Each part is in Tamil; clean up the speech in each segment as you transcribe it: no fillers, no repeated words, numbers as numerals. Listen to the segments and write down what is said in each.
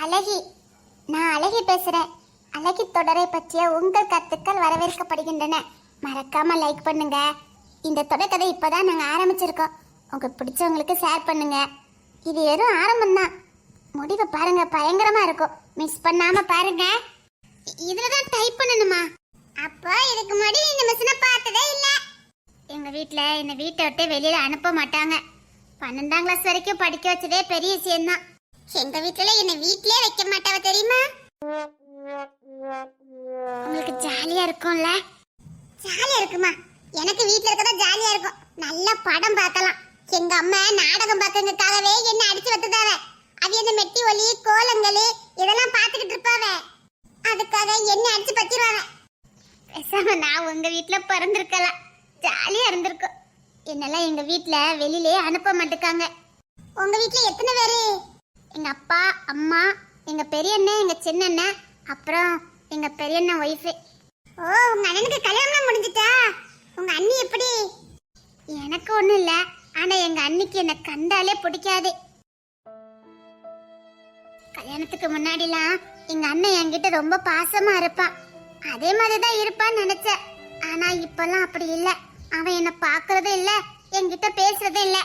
அழகி, நான் அழகி பேசுறேன். அழகி தொடரை பற்றிய உங்கள் கருத்துக்கள் வரவேற்கப்படுகின்றன. மறக்காம லைக் பண்ணுங்க. இந்த தொடர்கதை இப்பதான் நாங்க ஆரம்பிச்சிருக்கோம். உங்களுக்கு பிடிச்சவங்களுக்கு ஷேர் பண்ணுங்க. இது வெறும் ஆரம்பம்தான். முடிவை பாருங்க, பயங்கரமா இருக்கும். மிஸ் பண்ணாம பாருங்க. இதுலதான் டைப் பண்ணணுமா? அப்போ இதுக்கு முன்னாடி இந்த மிஷினை பார்த்ததே இல்ல. எங்க வீட்ல இந்த வீட்டை விட்டு வெளியில அனுப்ப மாட்டாங்க. 12ஆம் கிளாஸ் வரைக்கும் படிக்க வச்சதே பெரிய விஷயம்தான். எங்க வீட்டுல என்ன வீட்லயே வைக்க மாட்டாவ தெரியுமா? உங்களுக்கு ஜாலியா இருக்கும்ல? ஜாலியா இருக்குமா? எனக்கு வீட்ல இருக்கதான் ஜாலியா இருக்கும். நல்ல படம் பார்க்கலாம். எங்க அம்மா நாடகம் பார்க்கறதுக்காகவே என்ன அடிச்சு வச்சுதாவ. அது என்ன மெட்டி ஒலி கோலங்கள் இதெல்லாம் பார்த்துக்கிட்டு இருப்பாவ. அதுக்காக என்ன அடிச்சு பத்திடுவாவ. பேசாம நான் உங்க வீட்ல பிறந்திருக்கலாம், ஜாலியா இருந்திருக்கும். என்னெல்லாம் எங்க வீட்ல வெளியிலே அனுப்ப மாட்டேக்காங்க. உங்க வீட்ல எத்தனை பேரு? எங்க அப்பா, அம்மா, எங்க பெரியண்ணன், எங்க சின்னண்ணன், அப்புறம் எங்க பெரியண்ணன் ஒய்ஃபு. ஓ, உங்க அண்ணனுக்கு கல்யாணம் முடிஞ்சிட்டா? உங்க அண்ணி எப்படி? எனக்கு ஒண்ணும் இல்ல, ஆனா எங்க அண்ணிக்கு என்ன கண்டாலே பிடிக்காது. கல்யாணத்துக்கு முன்னாடிலாம் எங்க அண்ணன் என்கிட்ட ரொம்ப பாசமா இருப்பான். அதே மாதிரிதான் இருப்பான்னு நினைச்சேன். ஆனா இப்பெல்லாம் அப்படி இல்ல. அவன் என்ன பாக்குறதும் இல்ல, என்கிட்ட பேசுறதும் இல்ல.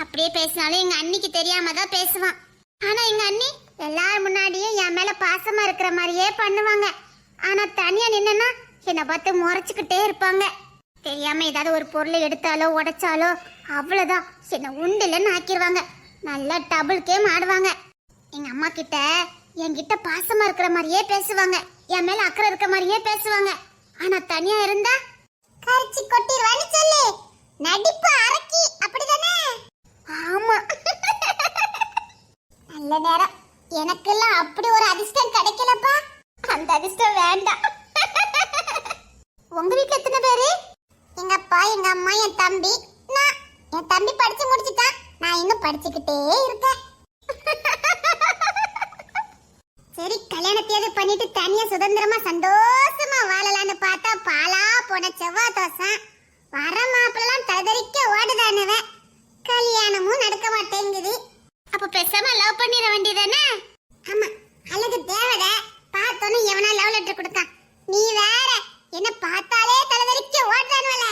அப்படியே பேசினாலும் எங்க அண்ணிக்கு தெரியாம தான் பேசுவான். ஆனா எங்க அண்ணி எல்லாரும் முன்னாடியும் என் மேல பாசமா இருக்கிற மாதிரியே பண்ணுவாங்க. ஆனா தனியா நின்னா என்னை பார்த்து முறைச்சுக்கிட்டே இருப்பாங்க. தெரியாம ஏதாவது ஒரு பொருளை எடுத்தாலோ உடைச்சாலோ அவ்வளவுதான் என்ன உண்டுலன்னு ஆக்கிடுவாங்க. நல்லா டபுள் கேம் ஆடுவாங்க. எங்க அம்மா கிட்ட என்கிட்ட பாசமா இருக்கிற மாதிரியே பேசுவாங்க, என் மேல அக்கறை இருக்கிற மாதிரியே பேசுவாங்க. ஆனா தனியா இருந்தா கரிச்சி கொட்டிடுவான்னு சொல்லு. நடிப்பு அரக்கி, அப்படிதானே? ஆமா. நல்ல நேரம். எனக்கெல்லாம் அப்படி ஒரு அதிர்ஷ்டம் கிடைக்கலப்பா. அந்த அதிர்ஷ்டம் வேண்டாம். உங்க வீட்ல எத்தனை பேரு? எங்க அப்பா, எங்க அம்மா, என் தம்பி, நான். என் தம்பி படிச்சு முடிச்சிட்டான். நான் இன்னும் படிச்சுக்கிட்டே இருக்கேன். சரி, கல்யாணத்தையாவது பண்ணிட்டு தனியா சுதந்திரமா சந்தோஷமா வாழலான்னு பார்த்தா பாலா போன செவ்வாய் தோசை. வர மாப்பிள்ளலாம் ததறிக்க ஓடுதானவ. கல்யாணமும் நடக்க மாட்டேங்குது. அப்ப பேசாம லவ் பண்ணிட வேண்டியதானே? ஆமா, அழகு தேவத பார்த்தோன்னு எவனா லவ் லெட்டர் கொடுத்தான். நீ வேற என்ன பார்த்தாலே தலதறிக்க ஓடுதானுவல.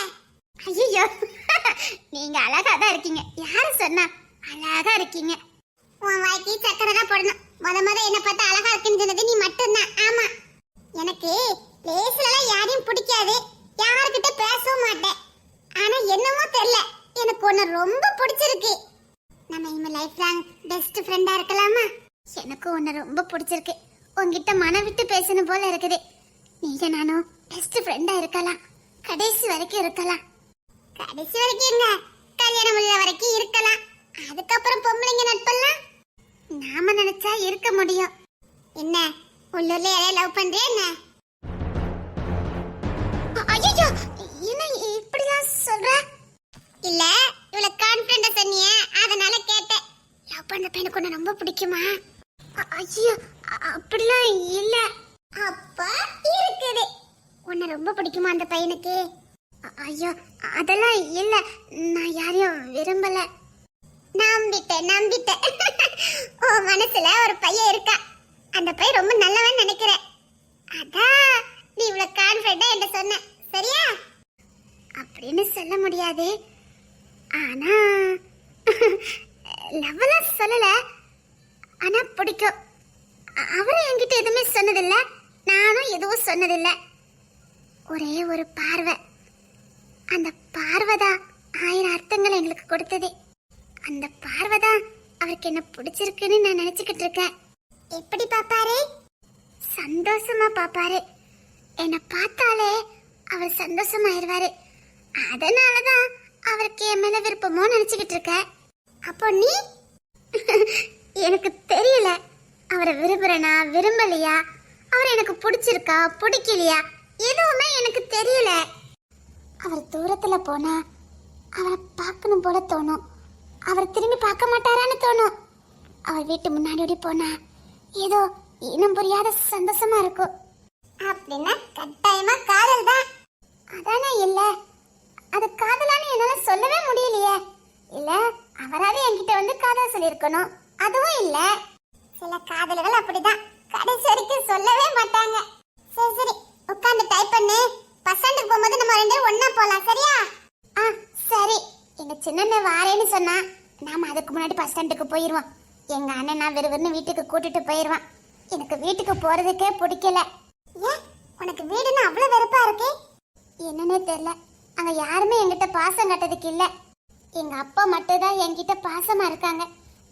ஐயோ, நீங்க அழகா தான் இருக்கீங்க. யாரு சொன்னா? அழகா இருக்கீங்க. உன் வாய்க்கு சக்கரை தான் போடணும். முத என்ன பார்த்தா அழகா இருக்குன்னு சொன்னது நீ மட்டும்தான். ஆமா, எனக்கு பேசலாம் யாரையும் பிடிக்காது, யாருக்கிட்ட பேசவும் மாட்டேன். ஆனா என்னமோ தெரியல, எனக்கு ஒன்னு ரொம்ப பிடிச்சிருக்கு. நம்ம இனிமே லைஃப் லாங் பெஸ்ட் ஃப்ரெண்டா இருக்கலாமா? எனக்கு உன்னை ரொம்ப பிடிச்சிருக்கு. உன்கிட்ட மன விட்டு பேசணும் போல இருக்குது. நீங்க நானும் பெஸ்ட் ஃப்ரெண்டா இருக்கலாம். கடைசி வரைக்கும் இருக்கலாம். கடைசி வரைக்கும் என்ன, கல்யாணம் முடிய வரைக்கும் இருக்கலாம். அதுக்கப்புறம் பொம்பளைங்க நட்பெல்லாம் நாம நினைச்சா இருக்க முடியும். என்ன உள்ளூர்ல யாரையா லவ் பண்றியா என்ன? ஐயோ, என்ன இப்படிலாம் சொல்ற? இல்ல, இவ்வளவு கான்ஃபிடென்ட்டா சொன்னியே, அதனால கேட்டேன். லவ் பண்ற பையனுக்கு உன்னை ரொம்ப பிடிக்குமா? ஐயோ, அப்படிலாம் இல்ல. அப்ப இருக்குது. உன்னை ரொம்ப பிடிக்குமா அந்த பையனுக்கு? ஐயோ, அதெல்லாம் இல்ல. நான் யாரையும் விரும்பல. நம்பிட்டேன். உன் மனசுல ஒரு பையன் இருக்கா. அந்த பையன் ரொம்ப நல்லவன் நினைக்கிறேன். அதான் நீ இவ்வளவு கான்ஃபிடென்ட்டா என்ன சொன்ன. சரியா? அப்படின்னு சொல்ல முடியாது. ஆனா லவ்லாம் சொல்லல, ஆனா பிடிக்கும். அவரும் என்கிட்ட எதுவுமே சொன்னதில்ல, நானும் எதுவும் சொன்னதில்லை. ஒரே ஒரு பார்வை, அந்த பார்வைதான் 1000 அர்த்தங்கள் எங்களுக்கு கொடுத்தது. அந்த பார்வைதான் அவருக்கு என்ன பிடிச்சிருக்குன்னு நான் நினைச்சுக்கிட்டு இருக்கேன். எப்படி பாப்பாரு? சந்தோஷமா பாப்பாரு. என்ன பார்த்தாலே அவர் சந்தோஷமாயிருவாரு. அதனாலதான் அவருக்கு என் மேல விருப்பமோ நினைச்சுக்கிட்டு இருக்க. அப்போ நீ? எனக்கு தெரியல, அவரை விரும்புறனா விரும்பலையா, அவர் எனக்கு பிடிச்சிருக்கா பிடிக்கலையா, எதுவுமே எனக்கு தெரியல. அவர் தூரத்துல போனா அவரை பார்க்கணும் போல தோணும். அவர் திரும்பி பார்க்க மாட்டாரான்னு தோணும். அவர் வீட்டு முன்னாடி போனா ஏதோ இன்னும் புரியாத சந்தோஷமா இருக்கும். அப்படின்னா கட்டாயமா காதல் தான். அதானே? இல்ல, அது காதலான்னு என்னால சொல்லவே முடியலையே. இல்ல, அவராவே என்கிட்ட வந்து காதல் சொல்லியிருக்கணும். அதுவும் இல்ல. சில காதல்கள் அப்படிதான், கடைசி வரைக்கும் சொல்லவே மாட்டாங்க. சரி சரி, உட்கார்ந்து டைப் பண்ணு. பஸ் ஸ்டாண்டுக்கு போகும்போது நம்ம ரெண்டு பேரும் ஒண்ணா போலாம், சரியா? சரி. எங்க சின்ன வாரேன்னு சொன்னா நாம அதுக்கு முன்னாடி பஸ் ஸ்டாண்டுக்கு போயிருவோம். எங்க அண்ணன் நான் வெறுவெறுன்னு வீட்டுக்கு கூட்டிட்டு போயிருவான். எனக்கு வீட்டுக்கு போறதுக்கே பிடிக்கல. ஏன் உனக்கு வீடுன்னு அவ்வளவு வெறுப்பா இருக்கு? என்னன்னே தெரியல. அங்க யாருமே என்கிட்ட பாசம் கட்டதுக்கு இல்ல. எங்க அப்பா மட்டும் தான் என்கிட்ட பாசமா இருக்காங்க.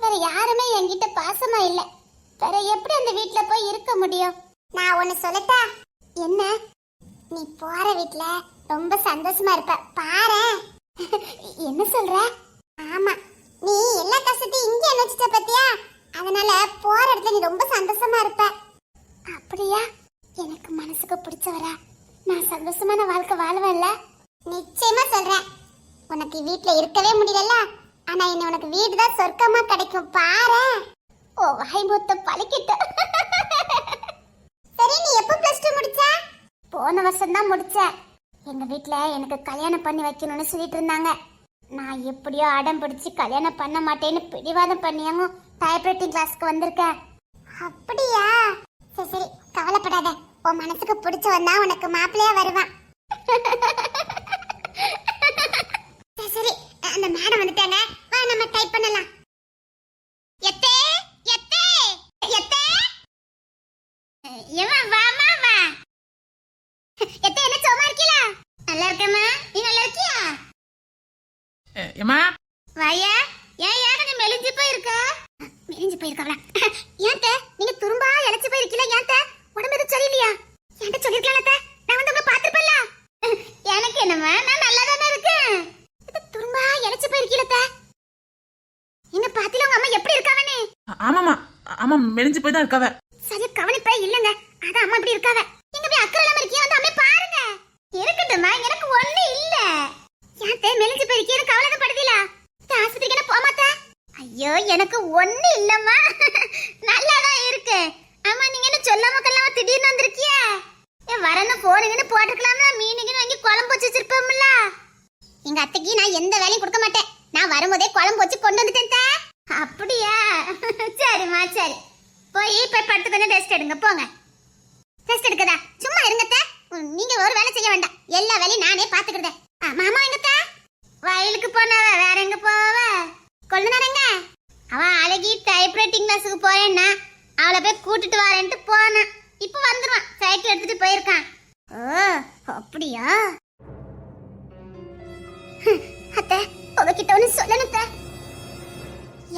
வேற யாருமே என்கிட்ட பாசமா இல்ல. வேற எப்படி அந்த வீட்ல போய் இருக்க முடியும்? நான் ஒன்னு சொல்லட்டா? என்ன? நீ போற வீட்ல ரொம்ப சந்தோஷமா இருப்ப பாரு. என்ன சொல்ற? ஆமா, நீ எல்லா கஷ்டத்தையும் இங்க நினைச்சிட்ட பத்தியா? அதனால போற இடத்துல நீ ரொம்ப சந்தோஷமா இருப்ப. அப்படியா? எனக்கு மனசுக்கு பிடிச்சவரா நான் சந்தோஷமான வாழ்க்கை வாழ்வேன்ல? நிச்சயமா சொல்றேன். உனக்கு வீட்ல இருக்கவே முடியல, ஆனா என்ன உனக்கு வீடு தான் சொர்க்கமா கிடைக்கும் பாரு. ஓ வாய் மூத்த பழிக்கிட்ட. சரி, நீ எப்ப +2 முடிச்ச? போன வருஷம் தான் முடிச்சேன். எங்க வீட்ல எனக்கு கல்யாணம் பண்ணி வைக்கணும்னு சொல்லிட்டு இருந்தாங்க. நான் எப்படியோ அடம் பிடிச்சு கல்யாணம் பண்ண மாட்டேன்னு பிடிவாதம் பண்ணியாங்க டைப்ரைட்டிங் கிளாஸ்க்கு வந்திருக்கேன். அப்படியா? சரி சரி, கவலைப்படாத. உன் மனசுக்கு பிடிச்சவன் தான் உனக்கு மாப்பிள்ளையா வருவான். சரி சரி, அந்த மேடம் வந்துட்டாங்க. வா நம்ம டைப் பண்ணலாம். எத்தே எத்தே எத்தே ஏமா வாமா வா. எத்தே என்ன சும்மா இருக்கீங்களா? நல்லா இருக்கேம்மா, நீ நல்லா இருக்கியா? ஏமா வாயா. ஏன் கொஞ்சம் மெலிஞ்சு போயிருக்க? மெலிஞ்சு போயிருக்கா? ஏன்ட்ட நீங்க துரும்பா இழைச்சு போயிருக்கீல? ஏன்ட்ட உடம்பு எதுவும் சரியில்லையா? என்கிட்ட சொல்லிருக்கலாம்ல, நான் வந்து உங்களை பாத்துருப்பேன்ல. எனக்கு என்னம்மா, நான் நல்லா தானே இருக்கேன். இது துரும்பா இழைச்சு போயிருக்கீல? எங்க பாத்தில உங்க அம்மா எப்படி இருக்காவனே? ஆமாமா ஆமா, மெலிஞ்சு போய் தான் இருக்காவ. சரி, கவனிப்பே இல்லங்க. அதான் அம்மா இப்படி இருக்காவ. நீங்க போய் அக்கறை இல்லாம இருக்கியா? வந்து அம்மா பாருங்க. இருக்கட்டும்மா, எனக்கு ஒண்ணு இல்ல. ஏன்ட்டே மெலிஞ்சு போயிருக்கீன்னு கவலை படுதீல? ஆஸ்பத்திரிக்கு என்ன போக மாட்டா? ஐயோ, எனக்கு ஒண்ணு இல்லம்மா, நல்லாதான் இருக்கு. ஆமா, நீங்க என்ன சொல்லாம கொள்ளாம திடீர்னு வந்திருக்கியா? வரணும் போனீங்கன்னு போட்டுக்கலாம்ல, மீனுங்கன்னு வாங்கி குழம்பு வச்சு வச்சிருப்போம்ல. எங்க அத்தைக்கு நான் எந்த வேலையும் கொடுக்க மாட்டேன். நான் வரும்போதே குழம்பு வச்சு கொண்டு வந்துட்டேன். அப்படியா? சரிம்மா சரி. போய் படுத்து கொஞ்சம் ரெஸ்ட் எடுங்க. போங்க. ரெஸ்ட் எடுக்கதா? சும்மா இருங்கத்த. நீங்க ஒரு வேலை செய்ய வேண்டாம், எல்லா வேலையும் நானே பாத்துக்கிறேன். மாமா எங்கத்த? வயலுக்கு போனவ, வேற எங்க போவ? கொள்ளுனாரங்க அவன் அழகி டைப்ரைட்டிங் கிளாஸுக்கு போறேன்னா அவளை போய் கூட்டிட்டு வரேன்ட்டு போனான். இப்ப வந்துருவான், சைக்கிள் எடுத்துட்டு போயிருக்கான். ஓ அப்படியா? அத்தை, உங்ககிட்ட ஒண்ணு சொல்லணுத்த.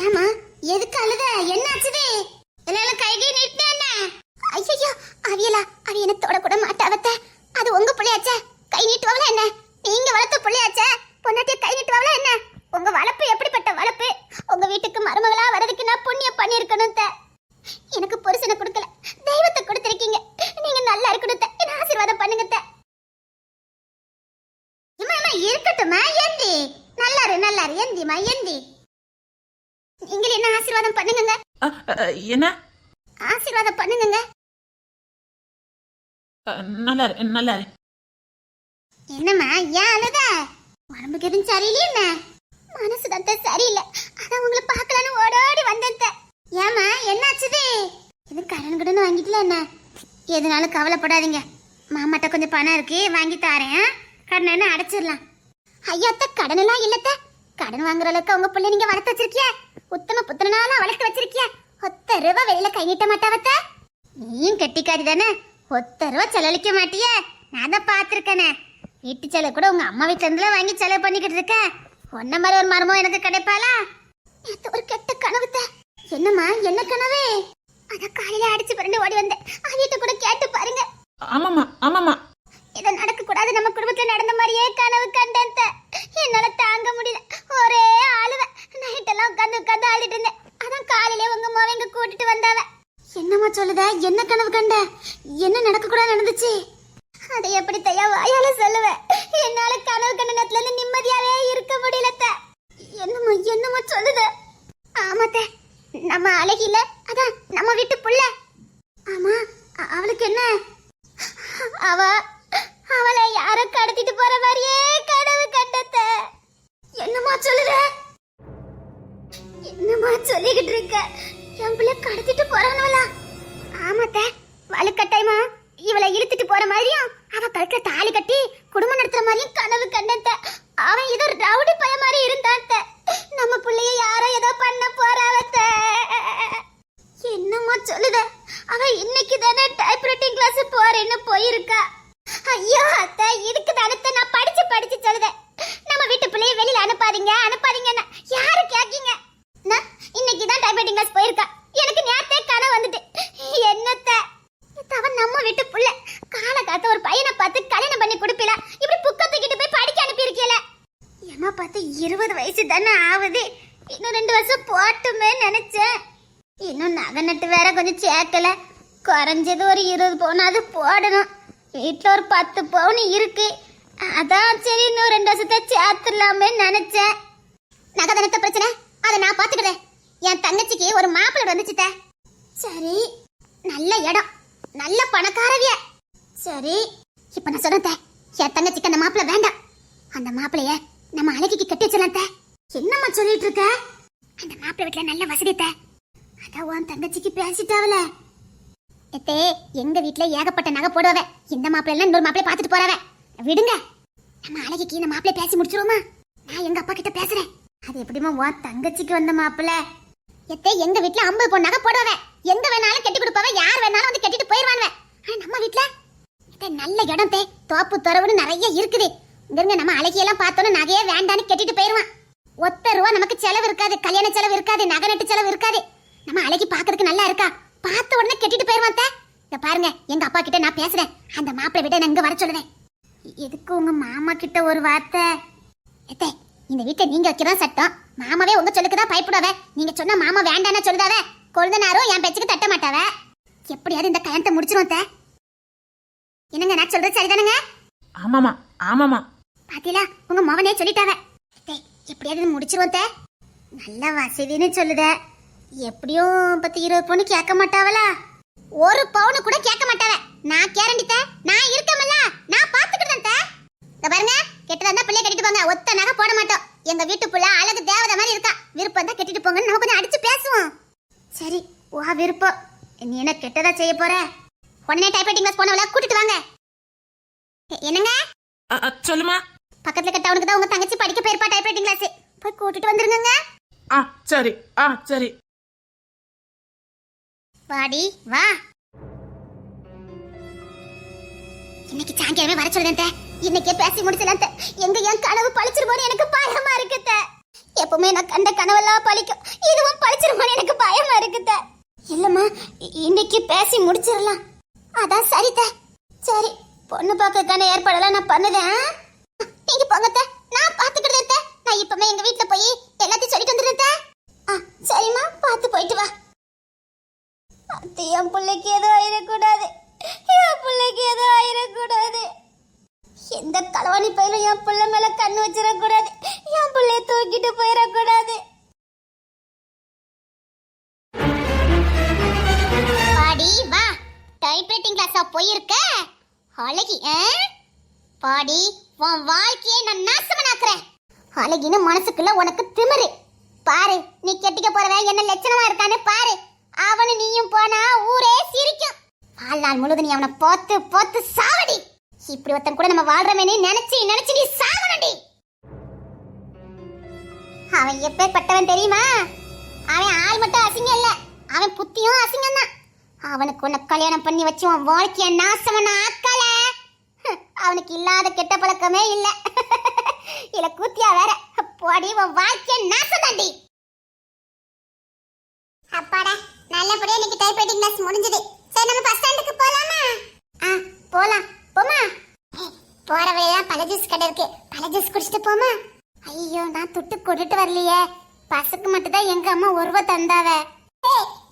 ஏமா எதுக்கு அழுத? என்னாச்சுது? எல்லாம் கைகை நீட்டினே. ஐயோ, அவியலா அவி என்ன தொட கூட மாட்டாவத்த. அது உங்க பிள்ளையாச்சே, கை நீட்டுவாங்களா என்ன? நீங்க வளர்த்த பிள்ளையாச்சே, பொன்னாட்டிய கை நீட்டுவாங்களா என்ன? உங்க வளர்ப்பு எப்படிப்பட்ட வளர்ப்பு? உங்க வீட்டுக்கு மருமகளா வரதுக்கு நான் புண்ணியம் பண்ணிருக்கணும். எனக்கு புருஷனை கொடுக்கல, தெய்வத்தை கொடுத்திருக்கீங்க. நீங்க நல்லா இருக்கணும். என்ன ஆசீர்வாதம் பண்ணுங்க. இருக்கட்டுமா? ஏந்தி நல்லாரு நல்லாரு. ஏந்திமா ஏந்தி. நீங்க என்ன ஆசீர்வாதம் பண்ணுங்க. என்ன ஆசீர்வாதம் பண்ணுங்க. நல்லா. என்னம்மா ஏன் அழுத? உடம்புக்கு எதுவும் சரியில்லையே? என்ன மனசு தான் சரியில்லை, அதான் உங்களை பார்க்கலான்னு ஓடோடி வந்தேன். ஏமா என்னாச்சுது? இது கடன் கடன் வாங்கிட்டல என்ன? எதுனாலும் கவலைப்படாதீங்க, மாமாட்ட கொஞ்சம் பணம் இருக்கு, வாங்கி தாரேன். கடன் என்ன அடைச்சிடலாம். ஐயாத்த கடன் எல்லாம் இல்லத்த. கடன் வாங்குற அளவுக்கு உங்க பிள்ளை நீங்க வளர்த்து வச்சிருக்கிய, உத்தம புத்தனால வளர்த்து வச்சிருக்கிய. 10 ரூபா வெளியில கை நீட்ட மாட்டாவத்த. நீயும் கெட்டிக்காரி தானே, 10 ரூபா செலவழிக்க மாட்டிய? நான் தான் பாத்துருக்கேனே. வீட்டு செலவு கூட உங்க அம்மா வீட்டுல இருந்துல வாங்கி செலவு பண்ணிக்கிட்டு இருக்க. ஒன்ன மாதிரி ஒரு மரமும் எனக்கு கிடைப்பாளா? நேத்து ஒரு கெட்ட கனவுத்த. என்னம்மா என்ன கனவு? அத காலையில அடிச்சு புரண்டு ஓடி வந்தேன். அவிட்ட கூட கேட்டு பாருங்க. ஆமாமா இத நடக்க கூடாது, நம்ம குடும்பத்துல நடந்த மாதிரியே கனவு கண்டேன். என்னால தாங்க முடியல, ஒரே அழுவ. நைட் எல்லாம் உட்காந்து ஆடிட்டு இருந்தேன். அதான் காலையில உங்க அம்மாவை இங்க கூட்டிட்டு வந்தாவ. என்னம்மா சொல்லுத? என்ன கனவு கண்ட? என்ன நடக்க கூட நடந்துச்சு? அதை எப்படி தையா வாயால சொல்லுவேன்? என்னால கனவு கண்ட நேரத்துல இருந்து நிம்மதியாவே இருக்க முடியல. என்னம்மா சொல்லுத? ஆமாத்த, நம்ம அழகில, அதான் நம்ம வீட்டு புள்ள. ஆமா, அவளுக்கு என்ன? அவளை யாரோ கடத்திட்டு போற மாதிரியே கனவு கண்டத்த. என்னம்மா சொல்லுற? என்னம்மா சொல்லிக்கிட்டு இருக்க? என் பிள்ளை கடத்திட்டு போற சொல்லுத. அவ இன்னைக்கு தானே டைப்ரைட்டிங் கிளாஸ் போறேன்னு போயிருக்கா. ஐயோ அத்தை, இதுக்கு தானத்தை நான் படிச்சு சொல்லுத. நம்ம வீட்டு பிள்ளைய வெளியில அனுப்பாதீங்கன்னா யாரு கேக்கீங்க? நான் இன்னைக்கு தான் டைப்ரைட்டிங் கிளாஸ் போயிருக்கா. எனக்கு நேத்தே கனவு வந்துட்டு. என்னத்த அவன் நம்ம வீட்டு புள்ள காலகாத்த ஒரு பையனை பார்த்து கல்யாணம் பண்ணி கொடுப்பீல, இப்படி புக்க தூக்கிட்டு போய் படிக்க அனுப்பியிருக்கீல. ஏமா பார்த்து 20 வயசு தானே ஆகுது, இன்னும் 2 வருஷம் போட்டுமே நினைச்சேன். இன்னும் நகை நட்டு வேற கொஞ்சம் சேர்க்கல, குறைஞ்சது ஒரு 20 பவுனாவது போடணும். வீட்டில் ஒரு 10 பவுன் இருக்கு, அதான் சரி இன்னும் 2 வருஷத்தை சேர்த்துடலாமே நினைச்சேன். நகை தானத்த பிரச்சனை, அதை நான் பார்த்துக்கிறேன். என் தங்கச்சிக்கு ஒரு மாப்பிள்ளை வந்துச்சுட்ட. சரி, நல்ல இடம், நல்ல பணக்காரவிய. சரி, இப்ப நான் சொன்னேன் என் தங்கச்சிக்கு அந்த மாப்பிள்ளை வேண்டாம், அந்த மாப்பிள்ளைய நம்ம அழகிக்கு கட்டி வச்சலாத்த. என்னம்மா சொல்லிட்டு இருக்க? அந்த மாப்பிள்ளை வீட்டுல நல்ல வசதித்த, அதான் உன் தங்கச்சிக்கு பேசிட்டாவல. எத்தே, எங்க வீட்டுல ஏகப்பட்ட நகை போடுவ, இந்த மாப்பிள்ளை இன்னொரு மாப்பிள்ளை பார்த்துட்டு போறவ. விடுங்க, நம்ம அழகிக்கு இந்த மாப்பிள்ளை பேசி முடிச்சிருவோமா? நான் எங்க அப்பா கிட்ட பேசுறேன். அது எப்படிமா உன் தங்கச்சிக்கு வந்த மாப்பிள்ளை? எத்தே, எங்க வீட்டுல 50 பொண்ணு நகை போடுவ, எங்க வேணாலும் கட்டி கொடுப்பவ, யார் வேணாலும் வந்து கட்டிட்டு போயிருவானுவ. ஆனா நம்ம வீட்டுல நல்ல இடம் தே, தோப்பு துறவுன்னு நிறைய இருக்குது. இங்க நம்ம அழகியெல்லாம் பார்த்தோன்னு நகையே வேண்டான்னு கட்டிட்டு போயிருவான். ஒத்த ரூபா நமக்கு செலவு இருக்காது, கல்யாண செலவு இருக்காது, நகை நட்டு செலவு இருக்காது. நம்ம அழகி பாக்குறதுக்கு நல்லா இருக்கா, பார்த்த உடனே கட்டிட்டு போயிருவான். இத பாருங்க, எங்க அப்பா கிட்ட நான் பேசுறேன், அந்த மாப்பிள்ளை விட நான் இங்க வர சொல்லுவேன். எதுக்கு உங்க மாமா கிட்ட ஒரு வார்த்தை? எத்தே, இந்த வீட்டை நீங்க வைக்கிறதா சட்டம், மாமாவே உங்க சொல்லுக்குதான் பயப்படுவ. நீங்க சொன்ன மாமா வேண்டான்னு சொல்லுதாவ, கொழுந்தனாரும் என் பேச்சுக்கு தட்ட மாட்டாவ. எப்படியாவது இந்த கல்யாணத்தை முடிச்சிருவோம். என்னங்க நான் சொல்றது சரிதானுங்க? ஆமாமா ஆமாமா. பாத்தீங்களா, உங்க மவனே சொல்லிட்டாவ. எப்படியாவது முடிச்சிருவோம். நல்ல வசதின்னு சொல்லுத. எப்படியும் 10-20 பவுன் கேட்க மாட்டாவல, ஒரு பவுனு கூட கேட்க மாட்டாவ. நான் கேரண்டித்த, நான் இருக்கமல்ல, நான் பாத்துக்கிட்டேன். இத பாருங்க, கெட்டதா இருந்தா பிள்ளைய கட்டிட்டு போங்க, ஒத்த நகை போட மாட்டோம். எங்க வீட்டு புள்ள அழகு தேவதை மாதிரி இருக்கா, விருப்பம் தான் கட்டிட்டு போங்கன்னு நம்ம கொஞ்சம் அடிச்சு பேசுவோம். சரி, வா விருப்பம். நீ என்ன கெட்டதா செய்ய போற? உடனே டைப்ரைட்டிங் கிளாஸ் போனவள கூட்டிட்டு வாங்க. என்னங்க? சொல்லுமா. பக்கத்துல இருக்க டவுனுக்கு தான் உங்க தங்கச்சி படிக்க போயிருப்பா டைப்ரைட்டிங் கிளாஸ், போய் கூட்டிட்டு வந்துருங்க. சரி சரி. வாடி வா. இன்னைக்கு சாயங்காலமே வர சொல்லுதேன். இன்னைக்கே பேசி முடிச்சலாம். எங்க என் கனவு பழிச்சிருமோன்னு எனக்கு பயமா இருக்குத. எப்பவுமே நான் கண்ட கனவெல்லாம் பழிக்கும், இதுவும் பழிச்சிருமோன்னு எனக்கு பயமா இருக்குத. இல்லம்மா, இன்னைக்கு பேசி முடிச்சிடலாம். அதான் சரித. சரி, பொண்ணு பார்க்கறதுக்கான ஏற்பாடெல்லாம் நான் பண்ணுதேன். நீங்க போங்கத்த, நான் பாத்துக்கிட்டேன். நான் இப்பமே எங்க வீட்டுல போய் எல்லாத்தையும் சொல்லிட்டு வந்துடுறேன். சரிம்மா, பார்த்து போயிட்டு வா. அது என் பிள்ளைக்கு ஏதோ ஆயிடக்கூடாது, என் பிள்ளைக்கு ஏதோ ஆயிடக்கூடாது. எந்த களவாணி பயிலும் என் பிள்ளை மேல கண்ணு வச்சிடக்கூடாது, என் பிள்ளைய தூக்கிட்டு போயிடக்கூடாது. பாடி வா, டைப்ரைட்டிங் கிளாஸா போயிருக்க அழகி. பாடி, உன் வாழ்க்கையை நான் நாசமாக்குறேன். அழகின்னு மனசுக்குள்ள உனக்கு திமிரு. பாரு, நீ கெட்டிக்க போறவ என்ன லட்சணமா இருக்கான்னு பாரு. அவனு நீயும் போனா ஊரே சிரிக்கும். வாழ்நாள் முழுது நீ அவனை போத்து போத்து சாவடி. இப்படி ஒருத்தன் கூட நம்ம வாழ்றவனே நினைச்சு நினைச்சு நீ சாவனடி. அவன் எப்பேற்பட்டவன் தெரியுமா? அவன் ஆள் மட்டும் அசிங்கம் இல்ல, அவன் புத்தியும் அசிங்கம் தான். அவனுக்கு உன்னை கல்யாணம் பண்ணி வச்சு உன் வாழ்க்கைய நாசமன ஆக்கல. அவனுக்கு இல்லாத கெட்ட பழக்கமே இல்ல. இல்ல கூத்தியா வேற. போடி, உன் வாழ்க்கைய நாசம் தாண்டி. அப்பாடா, நல்லபடியா இன்னைக்கு டைப்ரைட்டிங் கிளாஸ் முடிஞ்சது. சரி, நம்ம பஸ் ஸ்டாண்டுக்கு போலாமா? போலாம். போமா? போற வழியா பழ ஜூஸ் கடை இருக்கு, பழ ஜூஸ் குடிச்சிட்டு போமா? ஐயோ, நான் துட்டு கொண்டுட்டு வரலையே. பஸ்ஸுக்கு மட்டும் தான் எங்க அம்மா 1 ரூபா தந்தாவ.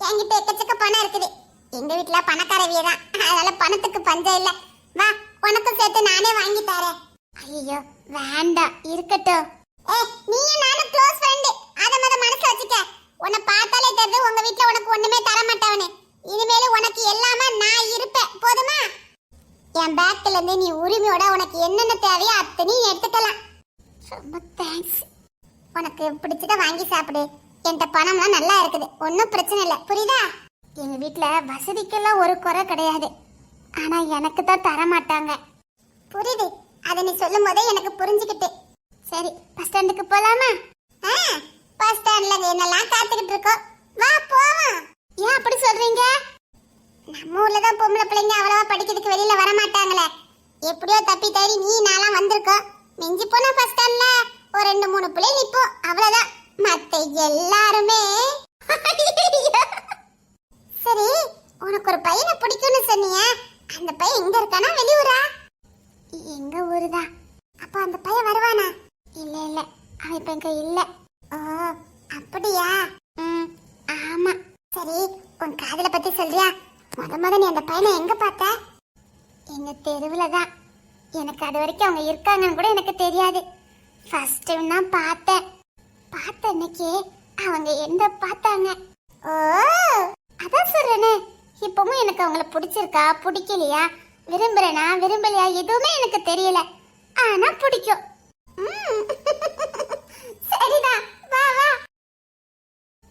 என்கிட்ட எக்கச்சக்க பணம் இருக்குது. எங்க வீட்டுல பணக்காரவிய தான், அதனால பணத்துக்கு பஞ்சம் இல்ல. வா, உனக்கும் சேர்த்து நானே வாங்கி தரேன். ஐயோ வேண்டாம், இருக்கட்டும். நீயும் நானும் க்ளோஸ் ஃப்ரெண்ட், அத மனசுல வச்சுக்க. உன்னை பார்த்தாலே தெரியுது உங்க வீட்டுல உனக்கு ஒண்ணுமே தர மாட்டவனே. இனிமேல உனக்கு எல்லாமே நான் இருப்பேன், போதுமா? என் பேக்ல இருந்து நீ உரிமையோட உனக்கு என்னென்ன தேவையோ அத்தனையும் எடுத்துக்கலாம். ரொம்ப தேங்க்ஸ். உனக்கு பிடிச்சத வாங்கி சாப்பிடு. என்கிட்ட பணம்லாம் நல்லா இருக்குது, ஒன்றும் பிரச்சனை இல்லை, புரியுதா? எங்க வீட்டுல வசதிக்கெல்லாம் ஒரு குறை கிடையாது, ஆனா எனக்கு தான் தர மாட்டாங்க. புரியுது, அதை நீ சொல்லும் போதே எனக்கு புரிஞ்சுக்கிட்டு. சரி, பஸ் ஸ்டாண்டுக்கு போலாமா? பஸ் ஸ்டாண்ட்ல என்னெல்லாம் காத்துக்கிட்டு இருக்கோம், வா போவோம். ஏன் அப்படி சொல்றீங்க? நம்ம ஊர்ல தான் பொம்பளை பிள்ளைங்க அவ்வளவா படிக்கிறதுக்கு வெளியில வர மாட்டாங்களே. எப்படியோ தப்பி தவறி நீ நான்லாம் வந்திருக்கோம். மிஞ்சி போனா பஸ் ஸ்டாண்ட்ல ஒரு 2-3 பிள்ளை நிப்போம், அவ்வளவுதான். மத்த எல்லாருமே சரி, உனக்கு ஒரு பையனை பிடிக்கும்னு சொன்னிய, அந்த பையன் எங்க இருக்கானா? வெளியூரா? எங்க ஊருதான். அப்ப அந்த பையன் வருவானா? இல்ல இல்ல, அவன் இப்ப எங்க இல்ல. ஓ அப்படியா? ஆமா. சரி, உன் காதலை பத்தி சொல்றியா? முத நீ அந்த பையனை எங்க பார்த்த? எங்க தெருவுல தான். எனக்கு அது வரைக்கும் அவங்க இருக்காங்கன்னு கூட எனக்கு தெரியாது. ஃபர்ஸ்ட் டைம் தான் பார்த்தேன். பார்த்த அன்னைக்கு அவங்க என்ன பார்த்தாங்க. ஓ அதான் சொல்றேனே, இப்பவும் எனக்கு அவங்கள பிடிச்சிருக்கா பிடிக்கலையா, விரும்புறேனா விரும்பலையா எதுவுமே எனக்கு தெரியல. ஆனா பிடிக்கும். சரிதான், வா வா.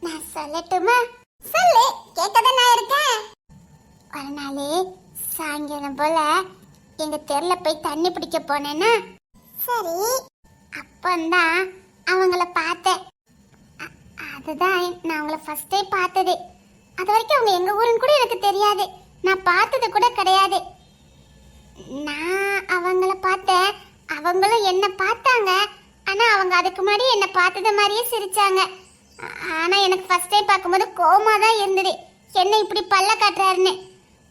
நான் சொல்லட்டுமா? சொல்லு, கேட்கதான் நான் இருக்கேன். ஒரு நாளே சாயங்காலம் போல எங்க தெருல போய் தண்ணி பிடிக்க போனேன்னா, சரி, அப்பந்தான் அவங்கள பார்த்தேன். அதுதான் நான் அவங்கள ஃபர்ஸ்ட் டைம் பார்த்தது. அது வரைக்கும் அவங்க எங்க ஊருன்னு கூட எனக்கு தெரியாது. நான் பார்த்தது கூட கிடையாது. நான் அவங்கள பார்த்தேன், அவங்களும் என்ன பார்த்தாங்க. ஆனா அவங்க அதுக்கு முன்னாடி என்ன பார்த்தது மாதிரியே சிரிச்சாங்க. ஆனா எனக்கு ஃபர்ஸ்ட் டைம் பார்க்கும்போது கோவமா தான் இருந்தது, என்ன இப்படி பல்ல காட்டுறாருன்னு.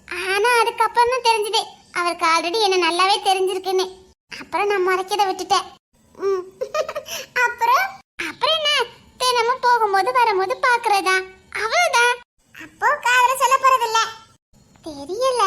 ஆனா அதுக்கப்புறம் தான் தெரிஞ்சது அவருக்கு ஆல்ரெடி என்ன நல்லாவே தெரிஞ்சிருக்குன்னு. அப்புறம் நான் மறைக்கத விட்டுட்டேன். அப்புறம் அப்புறம் என்ன, தினமும் போகும்போது வரும்போது பாக்குறதா, அவ்வளவுதான். அப்போ காதல சொல்ல போறது இல்ல. தெரியல,